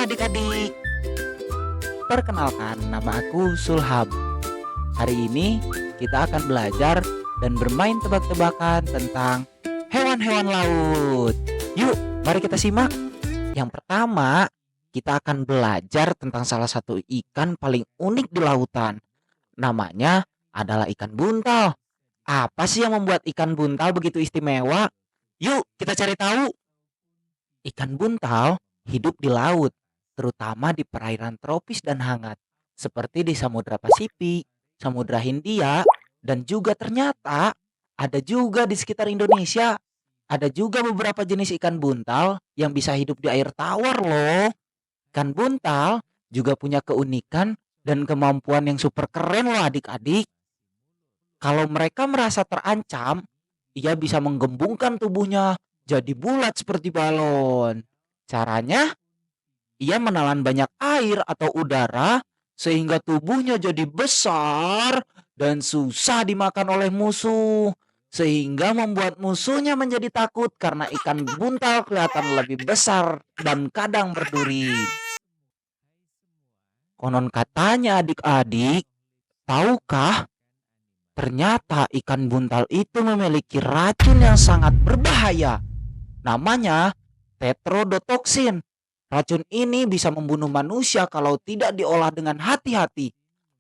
adik-adik. Perkenalkan, nama aku Sulham. Hari ini kita akan belajar dan bermain tebak-tebakan tentang hewan-hewan laut. Yuk, mari kita simak. Yang pertama, kita akan belajar tentang salah satu ikan paling unik di lautan. Namanya adalah ikan buntal. Apa sih yang membuat ikan buntal begitu istimewa? Yuk, kita cari tahu. Ikan buntal hidup di laut, terutama di perairan tropis dan hangat, seperti di Samudra Pasifik, Samudra Hindia, dan juga ternyata ada juga di sekitar Indonesia. Ada juga beberapa jenis ikan buntal yang bisa hidup di air tawar loh. Ikan buntal juga punya keunikan dan kemampuan yang super keren loh adik-adik. Kalau mereka merasa terancam, ia bisa menggembungkan tubuhnya jadi bulat seperti balon. Caranya, ia menelan banyak air atau udara sehingga tubuhnya jadi besar dan susah dimakan oleh musuh. Sehingga membuat musuhnya menjadi takut karena ikan buntal kelihatan lebih besar dan kadang berduri. Konon katanya adik-adik, tahukah ternyata ikan buntal itu memiliki racun yang sangat berbahaya. Namanya tetrodotoksin. Racun ini bisa membunuh manusia kalau tidak diolah dengan hati-hati.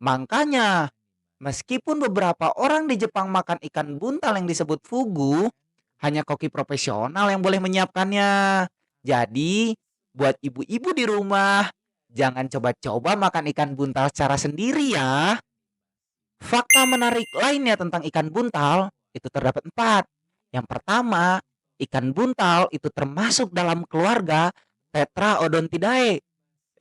Makanya, meskipun beberapa orang di Jepang makan ikan buntal yang disebut fugu, hanya koki profesional yang boleh menyiapkannya. Jadi, buat ibu-ibu di rumah, jangan coba-coba makan ikan buntal secara sendiri ya. Fakta menarik lainnya tentang ikan buntal itu terdapat 4. Yang pertama, ikan buntal itu termasuk dalam keluarga Tetraodontidae.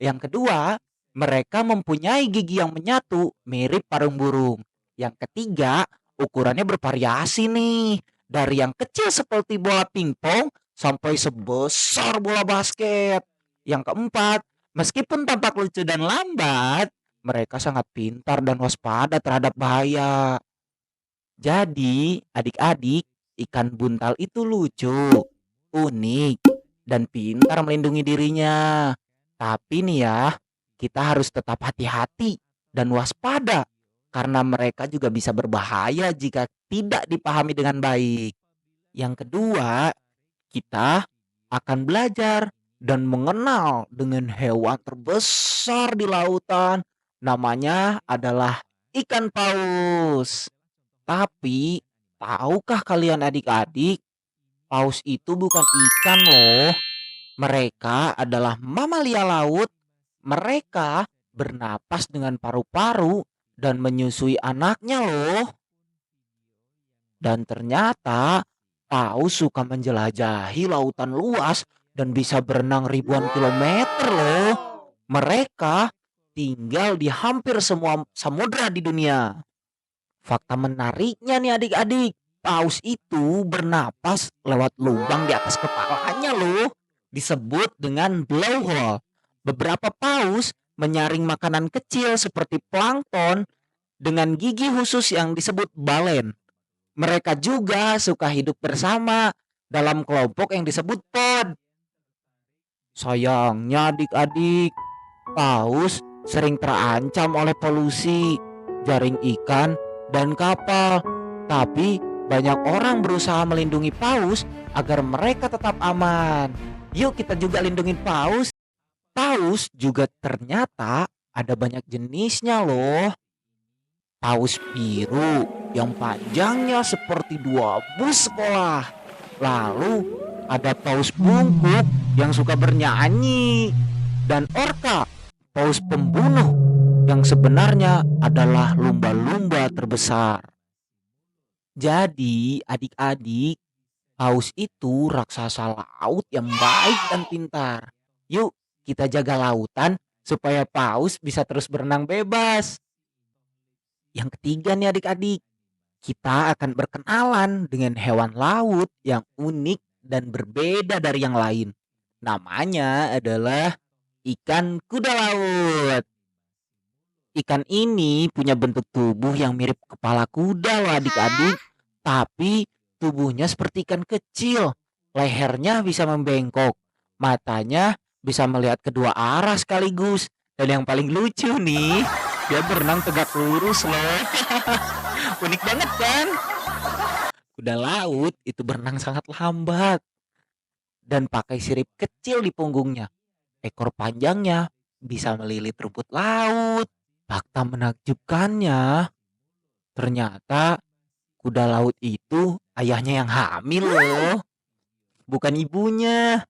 Yang kedua, mereka mempunyai gigi yang menyatu mirip parung burung. Yang ketiga, ukurannya bervariasi nih. Dari yang kecil seperti bola pingpong sampai sebesar bola basket. Yang keempat, meskipun tampak lucu dan lambat, mereka sangat pintar dan waspada terhadap bahaya. Jadi, adik-adik, ikan buntal itu lucu, unik, dan pintar melindungi dirinya. Tapi nih ya, kita harus tetap hati-hati dan waspada karena mereka juga bisa berbahaya jika tidak dipahami dengan baik. Yang kedua, kita akan belajar dan mengenal dengan hewan terbesar di lautan. Namanya adalah ikan paus. Tapi, tahukah kalian adik-adik, paus itu bukan ikan loh. Mereka adalah mamalia laut. Mereka bernapas dengan paru-paru dan menyusui anaknya loh. Dan ternyata paus suka menjelajahi lautan luas dan bisa berenang ribuan kilometer loh. Mereka tinggal di hampir semua samudra di dunia. Fakta menariknya nih adik-adik, paus itu bernapas lewat lubang di atas kepalanya loh. Disebut dengan blowhole. Beberapa paus menyaring makanan kecil seperti plankton dengan gigi khusus yang disebut balen. Mereka juga suka hidup bersama dalam kelompok yang disebut pod. Sayangnya adik-adik, paus sering terancam oleh polusi, jaring ikan, dan kapal. Tapi banyak orang berusaha melindungi paus agar mereka tetap aman. Yuk kita juga lindungi paus. Paus juga ternyata ada banyak jenisnya loh. Paus biru yang panjangnya seperti 2 bus sekolah. Lalu ada paus bungkuk yang suka bernyanyi. Dan orca, paus pembunuh yang sebenarnya adalah lumba-lumba terbesar. Jadi adik-adik, paus itu raksasa laut yang baik dan pintar. Yuk kita jaga lautan supaya paus bisa terus berenang bebas. Yang ketiga nih adik-adik, kita akan berkenalan dengan hewan laut yang unik dan berbeda dari yang lain. Namanya adalah ikan kuda laut. Ikan ini punya bentuk tubuh yang mirip kepala kuda loh adik-adik. Tapi tubuhnya seperti ikan kecil. Lehernya bisa membengkok. Matanya bisa melihat kedua arah sekaligus. Dan yang paling lucu nih, dia berenang tegak lurus loh. Unik banget kan? Kuda laut itu berenang sangat lambat dan pakai sirip kecil di punggungnya. Ekor panjangnya bisa melilit rumput laut. Fakta menakjubkannya, ternyata kuda laut itu ayahnya yang hamil loh, bukan ibunya.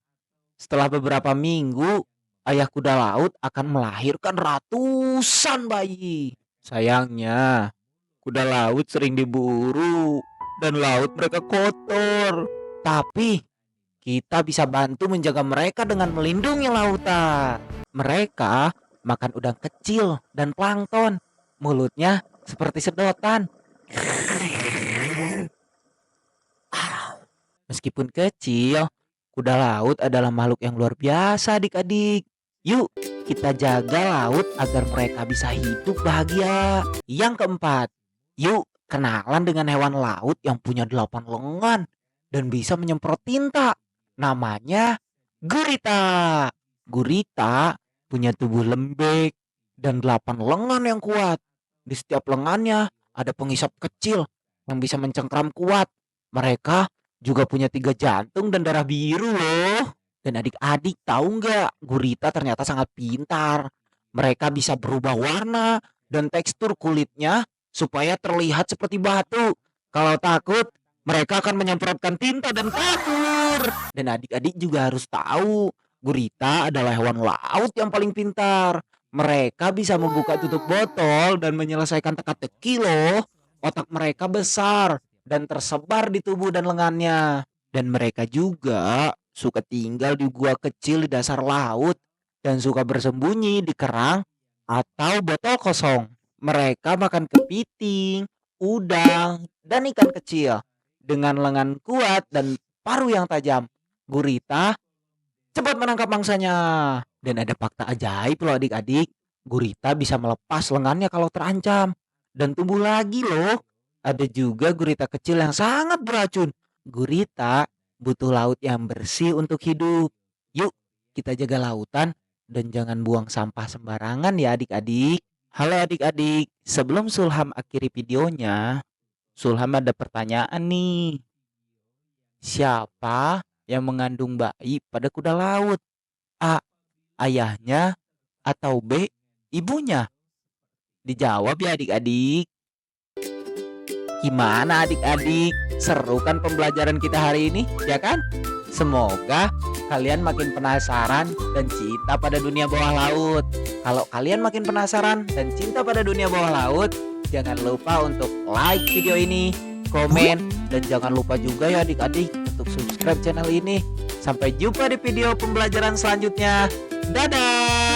Setelah beberapa minggu, ayah kuda laut akan melahirkan ratusan bayi. Sayangnya, kuda laut sering diburu dan laut mereka kotor. Tapi kita bisa bantu menjaga mereka dengan melindungi lautan. Mereka makan udang kecil dan plankton. Mulutnya seperti sedotan. Meskipun kecil, kuda laut adalah makhluk yang luar biasa adik-adik. Yuk kita jaga laut agar mereka bisa hidup bahagia. Yang keempat, yuk kenalan dengan hewan laut yang punya 8 lengan dan bisa menyemprot tinta. Namanya gurita. Gurita punya tubuh lembek dan 8 lengan yang kuat. Di setiap lengannya ada pengisap kecil yang bisa mencengkram kuat. Mereka juga punya 3 jantung dan darah biru loh. Dan adik-adik tahu nggak, gurita ternyata sangat pintar. Mereka bisa berubah warna dan tekstur kulitnya supaya terlihat seperti batu. Kalau takut, mereka akan menyemprotkan tinta dan kabur. Dan adik-adik juga harus tahu, gurita adalah hewan laut yang paling pintar. Mereka bisa membuka tutup botol dan menyelesaikan teka-teki loh. Otak mereka besar dan tersebar di tubuh dan lengannya. Dan mereka juga suka tinggal di gua kecil di dasar laut dan suka bersembunyi di kerang atau botol kosong. Mereka makan kepiting, udang, dan ikan kecil. Dengan lengan kuat dan paruh yang tajam, gurita cepat menangkap mangsanya. Dan ada fakta ajaib loh adik-adik. Gurita bisa melepas lengannya kalau terancam dan tumbuh lagi loh. Ada juga gurita kecil yang sangat beracun. Gurita butuh laut yang bersih untuk hidup. Yuk, kita jaga lautan dan jangan buang sampah sembarangan ya adik-adik. Halo adik-adik, sebelum Sulham akhiri videonya, Sulham ada pertanyaan nih. Siapa yang mengandung bayi pada kuda laut? A. Ayahnya atau B. Ibunya? Dijawab ya adik-adik. Gimana adik-adik? Seru kan pembelajaran kita hari ini, ya kan? Semoga kalian makin penasaran dan cinta pada dunia bawah laut. Kalau kalian makin penasaran dan cinta pada dunia bawah laut, jangan lupa untuk like video ini, komen, dan jangan lupa juga ya adik-adik untuk subscribe channel ini. Sampai jumpa di video pembelajaran selanjutnya. Dadah!